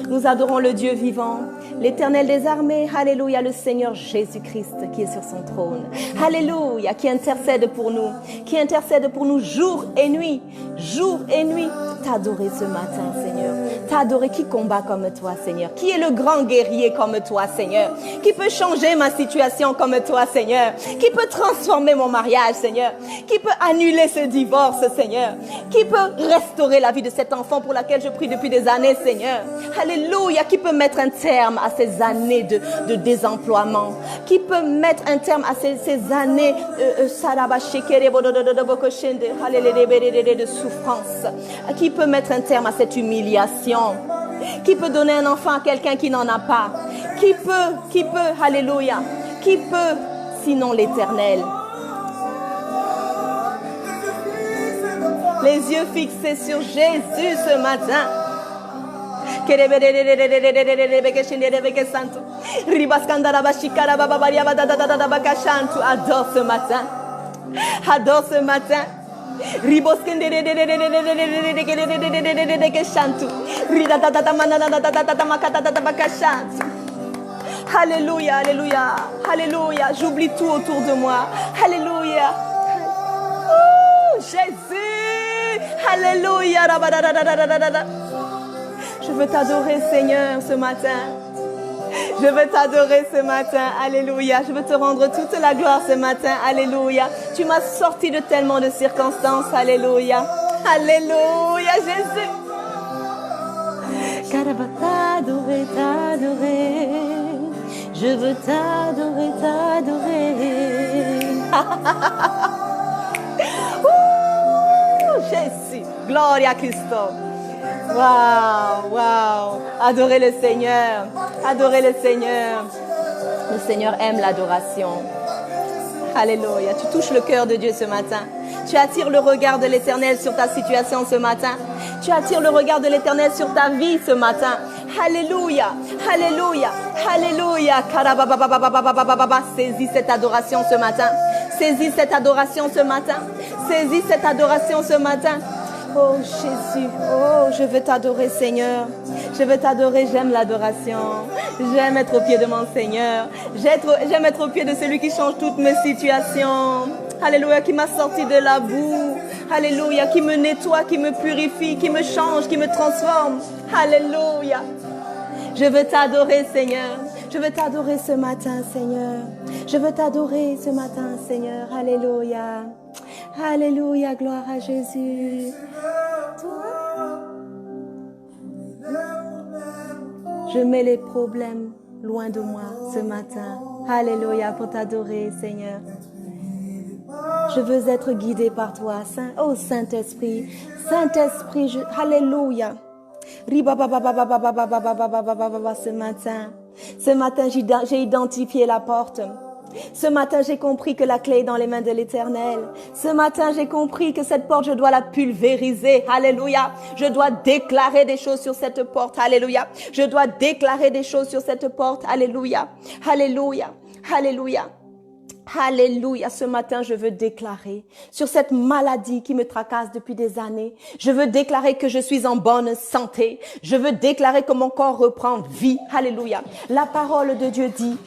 Nous adorons le Dieu vivant, l'Éternel des armées. Alléluia, le Seigneur Jésus-Christ qui est sur son trône. Alléluia, qui intercède pour nous. Qui intercède pour nous jour et nuit. Jour et nuit. T'adorer ce matin, Seigneur. T'adorer. Qui combat comme toi, Seigneur? Qui est le grand guerrier comme toi, Seigneur? Qui peut changer ma situation comme toi, Seigneur? Qui peut transformer mon mariage, Seigneur? Qui peut annuler ce divorce, Seigneur? Qui peut restaurer la vie de cet enfant pour laquelle je prie depuis des années, Seigneur? Alléluia. Qui peut mettre un terme à ces années de désemploiement? Qui peut mettre un terme à ces années de souffrance? Qui peut mettre un terme à cette humiliation? Qui peut donner un enfant à quelqu'un qui n'en a pas? Qui peut, alléluia, qui peut, sinon l'Éternel? Les yeux fixés sur Jésus ce matin. Adore ce matin. Adore ce matin. Alléluia, alléluia, alléluia. J'oublie tout autour de moi. Alléluia. Oh, Jésus. Alléluia. Je veux t'adorer, Seigneur, ce matin. Je veux t'adorer ce matin. Alléluia. Je veux te rendre toute la gloire ce matin. Alléluia. Tu m'as sorti de tellement de circonstances. Alléluia. Alléluia, Jésus. Car je veux t'adorer, t'adorer. Je veux t'adorer, t'adorer. Jésus. Gloria a Cristo. Waouh, waouh. Adorez le Seigneur. Adorez le Seigneur. Le Seigneur aime l'adoration. Alléluia. Tu touches le cœur de Dieu ce matin. Tu attires le regard de l'Éternel sur ta situation ce matin. Tu attires le regard de l'Éternel sur ta vie ce matin. Alléluia. Alléluia. Alléluia. Saisis cette adoration ce matin. Saisis cette adoration ce matin. Saisis cette adoration ce matin. Oh Jésus, oh je veux t'adorer Seigneur, je veux t'adorer, j'aime l'adoration, j'aime être au pied de mon Seigneur, j'aime être au pied de celui qui change toutes mes situations, alléluia, qui m'a sorti de la boue, alléluia, qui me nettoie, qui me purifie, qui me change, qui me transforme, alléluia. Je veux t'adorer Seigneur, je veux t'adorer ce matin Seigneur, je veux t'adorer ce matin Seigneur, alléluia. Alléluia, gloire à Jésus. Je mets les problèmes loin de moi ce matin. Alléluia, pour t'adorer, Seigneur. Je veux être guidé par toi, Saint. Oh, Saint-Esprit. Saint-Esprit, Alléluia. Ce matin, j'ai identifié la porte. Ce matin, j'ai compris que la clé est dans les mains de l'Éternel. Ce matin, j'ai compris que cette porte, je dois la pulvériser. Alléluia. Je dois déclarer des choses sur cette porte. Alléluia. Je dois déclarer des choses sur cette porte. Alléluia. Alléluia. Alléluia. Alléluia, ce matin je veux déclarer sur cette maladie qui me tracasse depuis des années. Je veux déclarer que je suis en bonne santé. Je veux déclarer que mon corps reprend vie. Alléluia. La parole de Dieu dit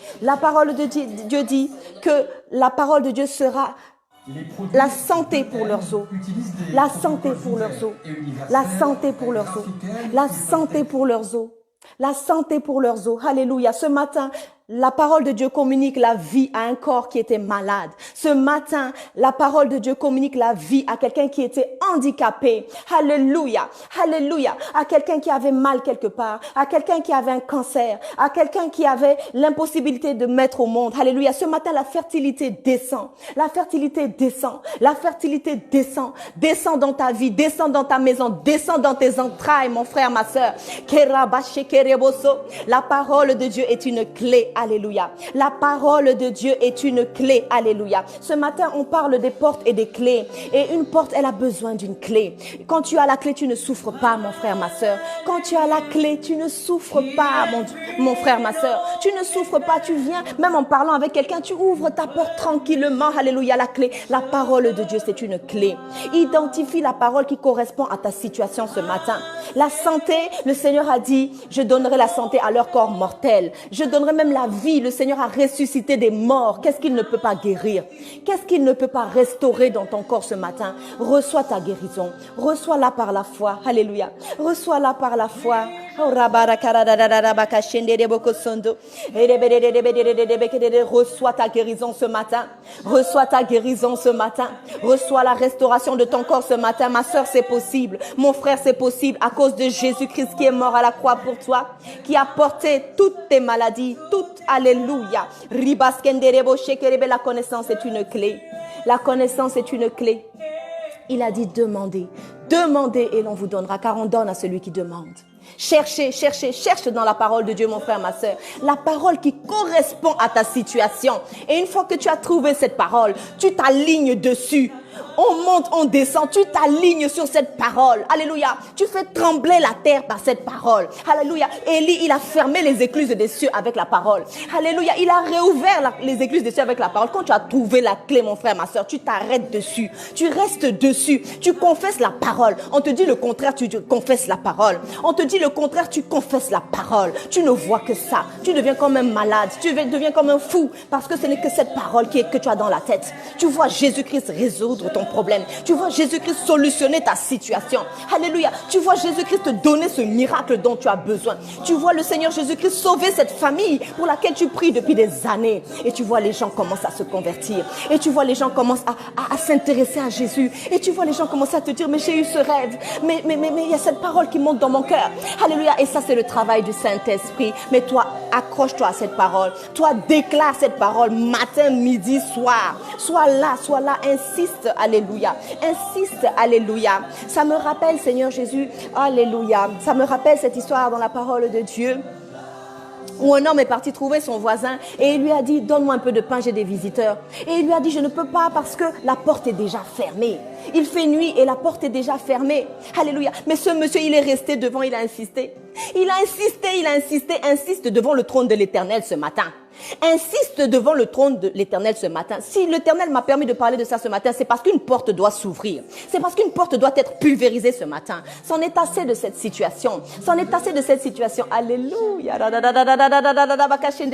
que la parole de Dieu sera la santé pour leurs os. La santé pour leurs os. La santé pour leurs os. La santé pour leurs os. La santé pour leurs os. Alléluia. Ce matin, la parole de Dieu communique la vie à un corps qui était malade. Ce matin, la parole de Dieu communique la vie à quelqu'un qui était handicapé. Alléluia. Alléluia. À quelqu'un qui avait mal quelque part. À quelqu'un qui avait un cancer. À quelqu'un qui avait l'impossibilité de mettre au monde. Alléluia. Ce matin, la fertilité descend. La fertilité descend. La fertilité descend. Descend dans ta vie. Descend dans ta maison. Descend dans tes entrailles, mon frère, ma sœur. La parole de Dieu est une clé. Alléluia. La parole de Dieu est une clé. Alléluia. Ce matin, on parle des portes et des clés. Et une porte, elle a besoin d'une clé. Quand tu as la clé, tu ne souffres pas, mon frère, ma sœur. Quand tu as la clé, tu ne souffres pas, mon frère, ma sœur. Tu ne souffres pas. Tu viens, même en parlant avec quelqu'un, tu ouvres ta porte tranquillement. Alléluia. La clé. La parole de Dieu, c'est une clé. Identifie la parole qui correspond à ta situation ce matin. La santé, le Seigneur a dit, je donnerai la santé à leur corps mortel. Je donnerai même la vie. Le Seigneur a ressuscité des morts. Qu'est-ce qu'il ne peut pas guérir? Qu'est-ce qu'il ne peut pas restaurer dans ton corps ce matin? Reçois ta guérison. Reçois-la par la foi. Alléluia. Reçois-la par la foi. Reçois ta guérison ce matin. Reçois ta guérison ce matin. Reçois la restauration de ton corps ce matin. Ma soeur, c'est possible. Mon frère, c'est possible à cause de Jésus-Christ qui est mort à la croix pour toi, qui a porté toutes tes maladies, toutes. Alléluia. La connaissance est une clé. La connaissance est une clé. Il a dit demandez. Demandez et l'on vous donnera, car on donne à celui qui demande. Cherchez, cherchez, cherche dans la parole de Dieu, mon frère, ma sœur. La parole qui correspond à ta situation. Et une fois que tu as trouvé cette parole, tu t'alignes dessus. On monte, on descend, tu t'alignes sur cette parole. Alléluia. Tu fais trembler la terre par cette parole. Alléluia. Élie, il a fermé les écluses des cieux avec la parole. Alléluia. Il a réouvert les écluses des cieux avec la parole. Quand tu as trouvé la clé, mon frère, ma soeur, tu t'arrêtes dessus. Tu restes dessus. Tu confesses la parole. On te dit le contraire, tu confesses la parole. On te dit le contraire, tu confesses la parole. Tu ne vois que ça. Tu deviens comme un malade. Tu deviens comme un fou. Parce que ce n'est que cette parole que tu as dans la tête. Tu vois Jésus-Christ résoudre ton problème. Tu vois Jésus-Christ solutionner ta situation. Alléluia. Tu vois Jésus-Christ te donner ce miracle dont tu as besoin. Tu vois le Seigneur Jésus-Christ sauver cette famille pour laquelle tu pries depuis des années. Et tu vois les gens commencent à se convertir. Et tu vois les gens commencent à s'intéresser à Jésus. Et tu vois les gens commencer à te dire, mais j'ai eu ce rêve. Mais il y a cette parole qui monte dans mon cœur. Alléluia. Et ça, c'est le travail du Saint-Esprit. Mais toi, accroche-toi à cette parole. Toi, déclare cette parole matin, midi, soir. Sois là, insiste. Alléluia. Insiste, alléluia. Ça me rappelle, Seigneur Jésus, alléluia. Ça me rappelle cette histoire dans la parole de Dieu, où un homme est parti trouver son voisin et il lui a dit, donne-moi un peu de pain, j'ai des visiteurs. Et il lui a dit, je ne peux pas parce que la porte est déjà fermée. Il fait nuit et la porte est déjà fermée. Alléluia. Mais ce monsieur, il est resté devant, il a insisté. Insiste devant le trône de l'Éternel ce matin. Insiste devant le trône de l'Éternel ce matin. Si l'Éternel m'a permis de parler de ça ce matin, c'est parce qu'une porte doit s'ouvrir. C'est parce qu'une porte doit être pulvérisée ce matin. C'en est assez de cette situation. Alléluia.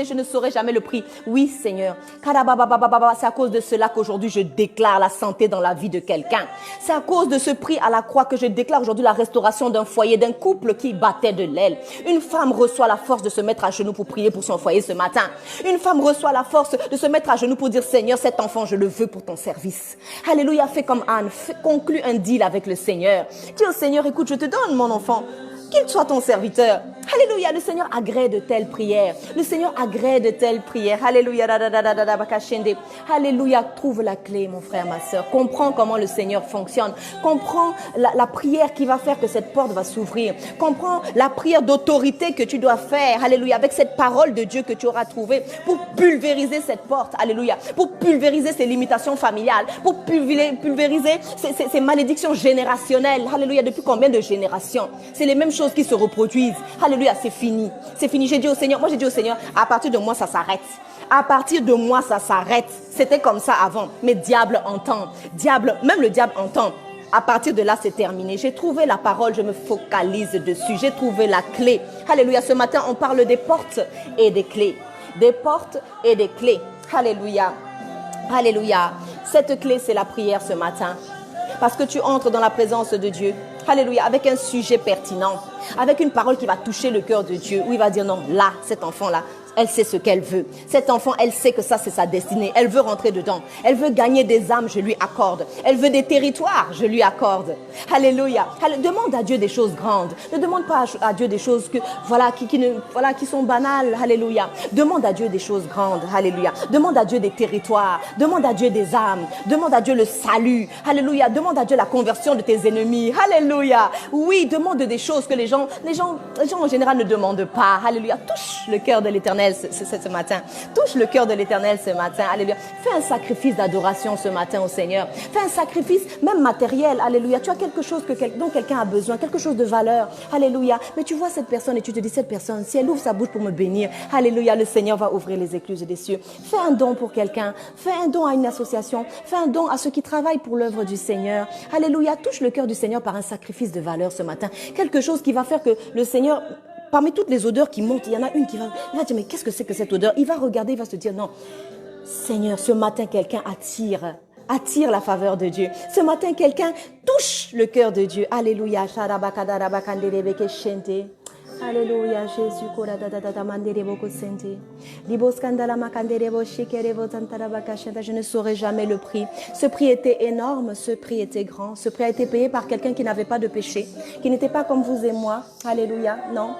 Je ne saurai jamais le prix. Oui, Seigneur. C'est à cause de cela qu'aujourd'hui je déclare la santé dans la vie de quelqu'un. C'est à cause de ce prix à la croix que je déclare aujourd'hui la restauration d'un foyer, d'un couple qui battait de l'aile. Une femme reçoit la force de se mettre à genoux pour prier pour son foyer ce matin. Une femme reçoit la force de se mettre à genoux pour dire, Seigneur, cet enfant, je le veux pour ton service. Alléluia, fais comme Anne, conclue un deal avec le Seigneur. Dis au Seigneur, écoute, je te donne mon enfant. Qu'il soit ton serviteur. Alléluia, le Seigneur agrée de telles prières. Le Seigneur agrée de telles prières. Alléluia. Alléluia, trouve la clé, mon frère, ma sœur. Comprends comment le Seigneur fonctionne. Comprends la prière qui va faire que cette porte va s'ouvrir. Comprends la prière d'autorité que tu dois faire. Alléluia, avec cette parole de Dieu que tu auras trouvée pour pulvériser cette porte. Alléluia, pour pulvériser ces limitations familiales, pour pulvériser ces malédictions générationnelles. Alléluia, depuis combien de générations? C'est les mêmes choses qui se reproduisent. Alléluia, c'est fini. C'est fini. J'ai dit au Seigneur, à partir de moi, ça s'arrête. À partir de moi, ça s'arrête. C'était comme ça avant. Mais diable entend. Même le diable entend. À partir de là, c'est terminé. J'ai trouvé la parole, je me focalise dessus. J'ai trouvé la clé. Alléluia. Ce matin, on parle des portes et des clés. Des portes et des clés. Alléluia. Alléluia. Cette clé, c'est la prière ce matin. Parce que tu entres dans la présence de Dieu. Alléluia. Avec un sujet pertinent. Avec une parole qui va toucher le cœur de Dieu. Où il va dire non, là, cet enfant-là, elle sait ce qu'elle veut. Cet enfant, elle sait que ça, c'est sa destinée. Elle veut rentrer dedans. Elle veut gagner des âmes, je lui accorde. Elle veut des territoires, je lui accorde. Alléluia. Demande à Dieu des choses grandes. Ne demande pas à Dieu des choses qui sont banales. Alléluia. Demande à Dieu des choses grandes. Alléluia. Demande à Dieu des territoires. Demande à Dieu des âmes. Demande à Dieu le salut. Alléluia. Demande à Dieu la conversion de tes ennemis. Alléluia. Oui, demande des choses que les gens en général ne demandent pas. Alléluia. Touche le cœur de l'Éternel ce matin. Touche le cœur de l'Éternel ce matin. Alléluia. Fais un sacrifice d'adoration ce matin au Seigneur. Fais un sacrifice même matériel. Alléluia. Tu as quelque chose dont quelqu'un a besoin, quelque chose de valeur. Alléluia. Mais tu vois cette personne et tu te dis, cette personne, si elle ouvre sa bouche pour me bénir, alléluia, le Seigneur va ouvrir les écluses des cieux. Fais un don pour quelqu'un. Fais un don à une association. Fais un don à ceux qui travaillent pour l'œuvre du Seigneur. Alléluia. Touche le cœur du Seigneur par un sacrifice de valeur ce matin. Quelque chose qui va faire que le Seigneur... Parmi toutes les odeurs qui montent, il y en a une il va dire, mais qu'est-ce que c'est que cette odeur? Il va regarder, il va se dire, non, Seigneur, ce matin, quelqu'un attire la faveur de Dieu. Ce matin, quelqu'un touche le cœur de Dieu. Alléluia. Alléluia, Jésus. Je ne saurais jamais le prix. Ce prix était énorme, ce prix était grand. Ce prix a été payé par quelqu'un qui n'avait pas de péché, qui n'était pas comme vous et moi. Alléluia, non.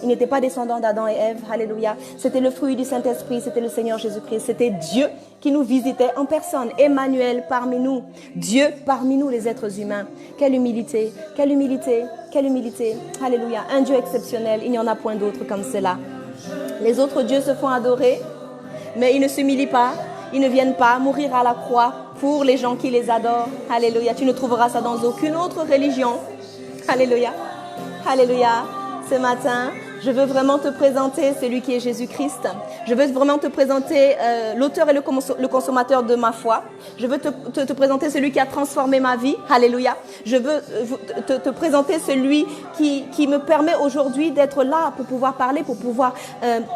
Il n'était pas descendant d'Adam et Ève. Alléluia. C'était le fruit du Saint-Esprit, c'était le Seigneur Jésus-Christ. C'était Dieu qui nous visitait en personne. Emmanuel parmi nous. Dieu parmi nous, les êtres humains. Quelle humilité, quelle humilité, quelle humilité. Alléluia. Un Dieu exceptionnel. Il n'y en a point d'autre comme cela. Les autres dieux se font adorer, mais ils ne s'humilient pas. Ils ne viennent pas mourir à la croix pour les gens qui les adorent. Alléluia. Tu ne trouveras ça dans aucune autre religion. Alléluia. Alléluia. Ce matin, je veux vraiment te présenter celui qui est Jésus-Christ. Je veux vraiment te présenter l'auteur et le consommateur de ma foi. Je veux te présenter celui qui a transformé ma vie. Alléluia. Je veux te présenter celui qui me permet aujourd'hui d'être là pour pouvoir parler, pour pouvoir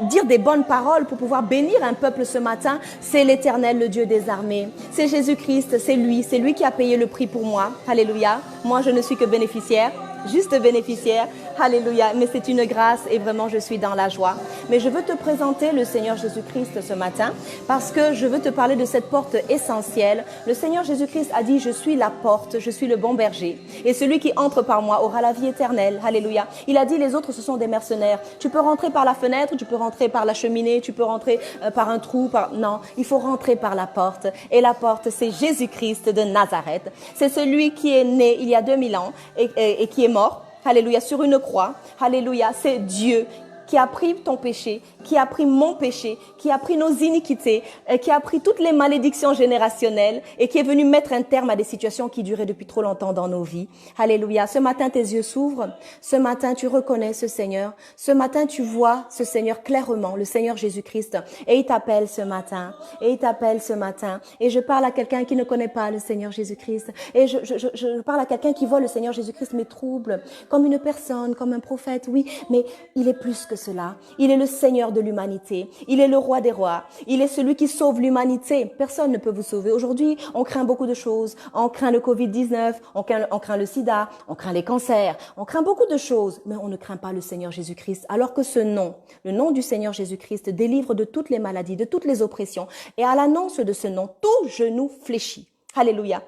dire des bonnes paroles, pour pouvoir bénir un peuple ce matin. C'est l'Éternel, le Dieu des armées. C'est Jésus-Christ, c'est lui qui a payé le prix pour moi. Alléluia. Moi, je ne suis que bénéficiaire. Juste bénéficiaire, alléluia, mais c'est une grâce et vraiment je suis dans la joie. Mais je veux te présenter le Seigneur Jésus-Christ ce matin parce que je veux te parler de cette porte essentielle. Le Seigneur Jésus-Christ a dit, je suis la porte, je suis le bon berger et celui qui entre par moi aura la vie éternelle, alléluia. Il a dit, les autres ce sont des mercenaires. Tu peux rentrer par la fenêtre, tu peux rentrer par la cheminée, tu peux rentrer par un trou, non, il faut rentrer par la porte et la porte c'est Jésus-Christ de Nazareth. C'est celui qui est né il y a 2000 ans et qui est mort, alléluia, sur une croix, alléluia, c'est Dieu qui a pris ton péché, qui a pris mon péché, qui a pris nos iniquités, qui a pris toutes les malédictions générationnelles et qui est venu mettre un terme à des situations qui duraient depuis trop longtemps dans nos vies. Alléluia. Ce matin, tes yeux s'ouvrent. Ce matin, tu reconnais ce Seigneur. Ce matin, tu vois ce Seigneur clairement, le Seigneur Jésus-Christ. Et il t'appelle ce matin. Et il t'appelle ce matin. Et je parle à quelqu'un qui ne connaît pas le Seigneur Jésus-Christ. Et je parle à quelqu'un qui voit le Seigneur Jésus-Christ mais trouble, comme une personne, comme un prophète, oui, mais il est plus que cela. Il est le Seigneur de l'humanité. Il est le roi des rois. Il est celui qui sauve l'humanité. Personne ne peut vous sauver. Aujourd'hui, on craint beaucoup de choses. On craint le Covid-19, on craint le sida, on craint les cancers, on craint beaucoup de choses, mais on ne craint pas le Seigneur Jésus-Christ. Alors que ce nom, le nom du Seigneur Jésus-Christ délivre de toutes les maladies, de toutes les oppressions. Et à l'annonce de ce nom, tout genou fléchit. Alléluia.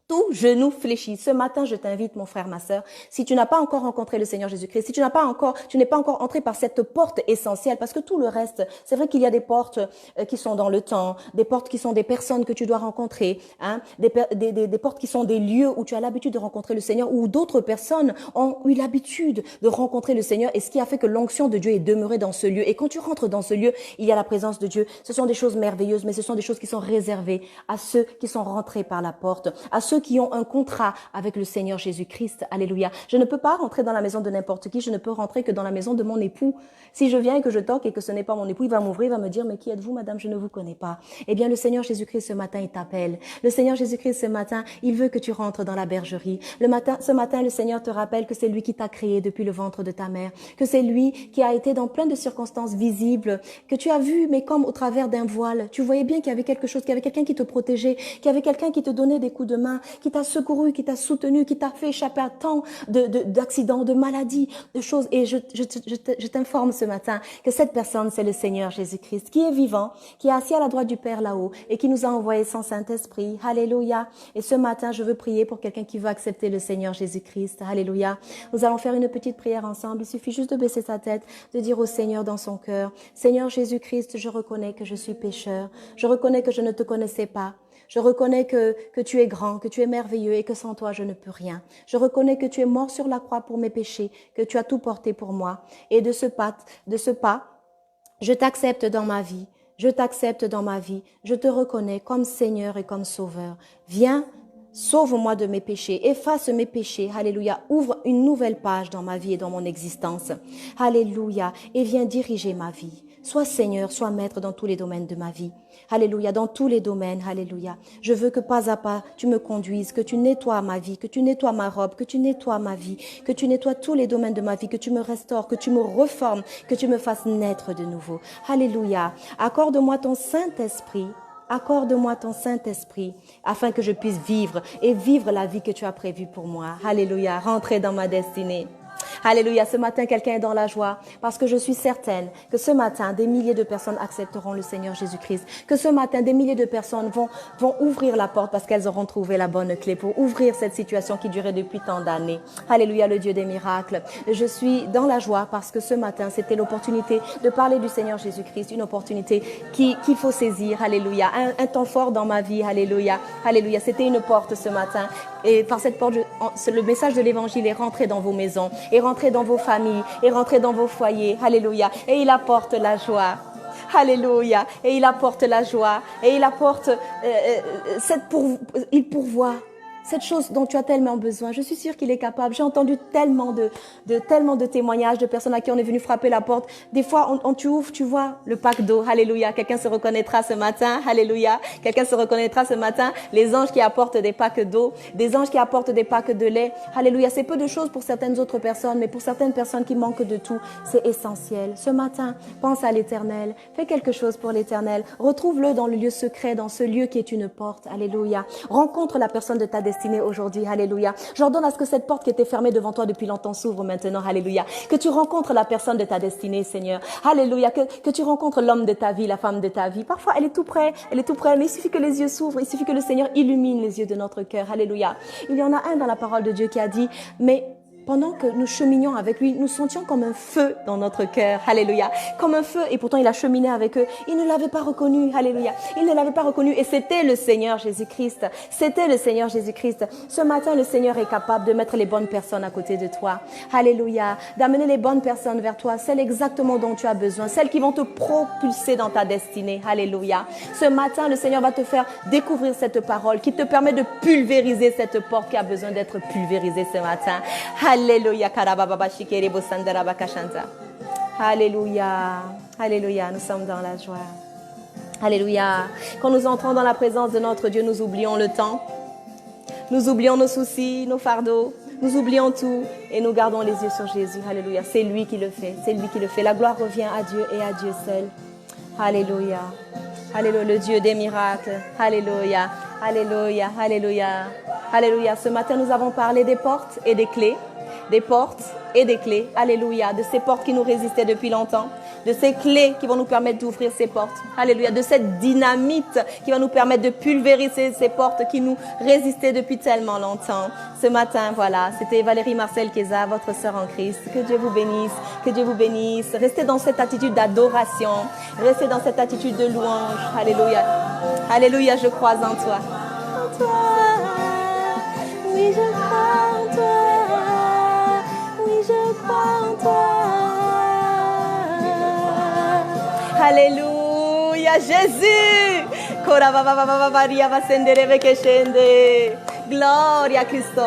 tout genou fléchit. Ce matin, je t'invite, mon frère, ma sœur, si tu n'as pas encore rencontré le Seigneur Jésus-Christ, si tu n'es pas encore entré par cette porte essentielle, parce que tout le reste, c'est vrai qu'il y a des portes qui sont dans le temps, des portes qui sont des personnes que tu dois rencontrer, hein, des portes qui sont des lieux où tu as l'habitude de rencontrer le Seigneur, où d'autres personnes ont eu l'habitude de rencontrer le Seigneur, et ce qui a fait que l'onction de Dieu est demeurée dans ce lieu. Et quand tu rentres dans ce lieu, il y a la présence de Dieu. Ce sont des choses merveilleuses, mais ce sont des choses qui sont réservées à ceux qui sont rentrés par la porte, à ceux qui ont un contrat avec le Seigneur Jésus-Christ. Alléluia. Je ne peux pas rentrer dans la maison de n'importe qui, je ne peux rentrer que dans la maison de mon époux. Si je viens et que je toque et que ce n'est pas mon époux, il va m'ouvrir, il va me dire, mais qui êtes-vous, madame, je ne vous connais pas. Eh bien, le Seigneur Jésus-Christ, ce matin, il t'appelle. Le Seigneur Jésus-Christ, ce matin, il veut que tu rentres dans la bergerie. Ce matin, le Seigneur te rappelle que c'est lui qui t'a créé depuis le ventre de ta mère, que c'est lui qui a été dans plein de circonstances visibles, que tu as vu, mais comme au travers d'un voile. Tu voyais bien qu'il y avait quelque chose, qu'il y avait quelqu'un qui te protégeait, qu'il y avait quelqu'un qui te donnait des coups de main, qui t'a secouru, qui t'a soutenu, qui t'a fait échapper à tant d'accidents, de maladies, de choses. Et je t'informe ce matin que cette personne, c'est le Seigneur Jésus-Christ, qui est vivant, qui est assis à la droite du Père là-haut et qui nous a envoyé son Saint-Esprit. Alléluia. Et ce matin, je veux prier pour quelqu'un qui veut accepter le Seigneur Jésus-Christ. Alléluia. Nous allons faire une petite prière ensemble. Il suffit juste de baisser sa tête, de dire au Seigneur dans son cœur, Seigneur Jésus-Christ, je reconnais que je suis pécheur. Je reconnais que je ne te connaissais pas. Je reconnais que tu es grand, que tu es merveilleux et que sans toi, je ne peux rien. Je reconnais que tu es mort sur la croix pour mes péchés, que tu as tout porté pour moi. Et de ce pas, je t'accepte dans ma vie. Je t'accepte dans ma vie. Je te reconnais comme Seigneur et comme Sauveur. Viens, sauve-moi de mes péchés, efface mes péchés, alléluia, ouvre une nouvelle page dans ma vie et dans mon existence, alléluia, et viens diriger ma vie. Sois Seigneur, sois Maître dans tous les domaines de ma vie, alléluia, dans tous les domaines, alléluia. Je veux que pas à pas tu me conduises, que tu nettoies ma vie, que tu nettoies ma robe, que tu nettoies ma vie, que tu nettoies tous les domaines de ma vie, que tu me restaures, que tu me reformes, que tu me fasses naître de nouveau, alléluia. Accorde-moi ton Saint-Esprit. Accorde-moi ton Saint-Esprit afin que je puisse vivre la vie que tu as prévue pour moi. Alléluia, rentrer dans ma destinée. Alléluia, ce matin, quelqu'un est dans la joie parce que je suis certaine que ce matin, des milliers de personnes accepteront le Seigneur Jésus-Christ. Que ce matin, des milliers de personnes vont ouvrir la porte parce qu'elles auront trouvé la bonne clé pour ouvrir cette situation qui durait depuis tant d'années. Alléluia, le Dieu des miracles. Je suis dans la joie parce que ce matin, c'était l'opportunité de parler du Seigneur Jésus-Christ, une opportunité qu'il faut saisir. Alléluia, un temps fort dans ma vie. Alléluia, alléluia. C'était une porte ce matin et par cette porte, le message de l'Évangile est rentré dans vos maisons, est rentré dans vos familles, est rentré dans vos foyers. Alléluia. Et il apporte la joie. Alléluia. Et il apporte la joie. Et il apporte il pourvoit cette chose dont tu as tellement besoin. Je suis sûre qu'il est capable. J'ai entendu tellement de témoignages de personnes à qui on est venu frapper la porte. Des fois, tu ouvres, tu vois le pack d'eau. Alléluia. Quelqu'un se reconnaîtra ce matin. Alléluia. Quelqu'un se reconnaîtra ce matin. Les anges qui apportent des packs d'eau, des anges qui apportent des packs de lait. Alléluia. C'est peu de choses pour certaines autres personnes, mais pour certaines personnes qui manquent de tout, c'est essentiel. Ce matin, pense à l'Éternel. Fais quelque chose pour l'Éternel. Retrouve-le dans le lieu secret, dans ce lieu qui est une porte. Alléluia. Rencontre la personne de ta destinée aujourd'hui, alléluia. J'ordonne à ce que cette porte qui était fermée devant toi depuis longtemps s'ouvre maintenant, alléluia. Que tu rencontres la personne de ta destinée, Seigneur, alléluia. Que tu rencontres l'homme de ta vie, la femme de ta vie. Parfois, elle est tout près, mais il suffit que les yeux s'ouvrent, il suffit que le Seigneur illumine les yeux de notre cœur, alléluia. Il y en a un dans la parole de Dieu qui a dit, mais pendant que nous cheminions avec lui, nous sentions comme un feu dans notre cœur. Alléluia. Comme un feu. Et pourtant, il a cheminé avec eux. Il ne l'avait pas reconnu. Alléluia. Il ne l'avait pas reconnu. Et c'était le Seigneur Jésus-Christ. C'était le Seigneur Jésus-Christ. Ce matin, le Seigneur est capable de mettre les bonnes personnes à côté de toi. Alléluia. D'amener les bonnes personnes vers toi. Celles exactement dont tu as besoin. Celles qui vont te propulser dans ta destinée. Alléluia. Ce matin, le Seigneur va te faire découvrir cette parole qui te permet de pulvériser cette porte qui a besoin d'être pulvérisée ce matin. Alléluia. Alléluia. Alléluia. Nous sommes dans la joie. Alléluia. Quand nous entrons dans la présence de notre Dieu, nous oublions le temps. Nous oublions nos soucis, nos fardeaux. Nous oublions tout et nous gardons les yeux sur Jésus. Alléluia. C'est lui qui le fait. C'est lui qui le fait. La gloire revient à Dieu et à Dieu seul. Alléluia. Alléluia. Le Dieu des miracles. Alléluia. Alléluia. Alléluia. Alléluia. Ce matin, nous avons parlé des portes et des clés. Des portes et des clés. Alléluia. De ces portes qui nous résistaient depuis longtemps. de ces clés qui vont nous permettre d'ouvrir ces portes. Alléluia, de cette dynamite qui va nous permettre de pulvériser ces portes qui nous résistaient depuis tellement longtemps. Ce matin, voilà, c'était Valérie Marcel Keza, votre sœur en Christ. Que Dieu vous bénisse, que Dieu vous bénisse. Restez dans cette attitude d'adoration, restez dans cette attitude de louange. Alléluia, alléluia, je crois en toi. En toi, oui, je crois en toi, oui, je crois en toi. Alléluia, Jésus. Gloria a Cristo.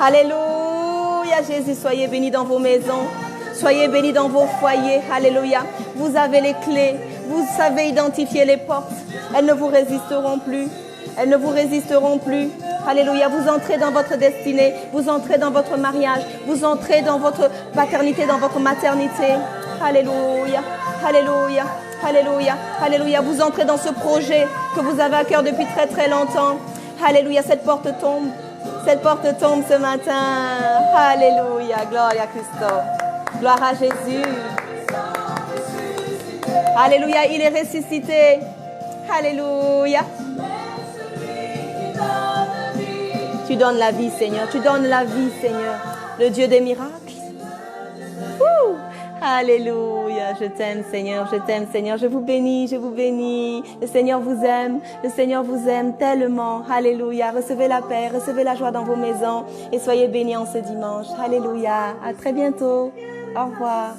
Alléluia, Jésus, soyez bénis dans vos maisons. Soyez bénis dans vos foyers. Alléluia. Vous avez les clés. Vous savez identifier les portes. Elles ne vous résisteront plus. Elles ne vous résisteront plus. Alléluia. Vous entrez dans votre destinée. Vous entrez dans votre mariage. Vous entrez dans votre paternité, dans votre maternité. Alléluia. Alléluia. Alléluia. Alléluia. Vous entrez dans ce projet que vous avez à cœur depuis très très longtemps. Alléluia. Cette porte tombe. Cette porte tombe ce matin. Alléluia. Gloria a Cristo. Gloire à Jésus. Alléluia. Il est ressuscité. Alléluia. Tu donnes la vie, Seigneur. Tu donnes la vie, Seigneur. Le Dieu des miracles. Ouh. Alléluia, je t'aime Seigneur, je t'aime Seigneur, je vous bénis, je vous bénis. Le Seigneur vous aime tellement. Alléluia, recevez la paix, recevez la joie dans vos maisons et soyez bénis en ce dimanche. Alléluia, à très bientôt, au revoir.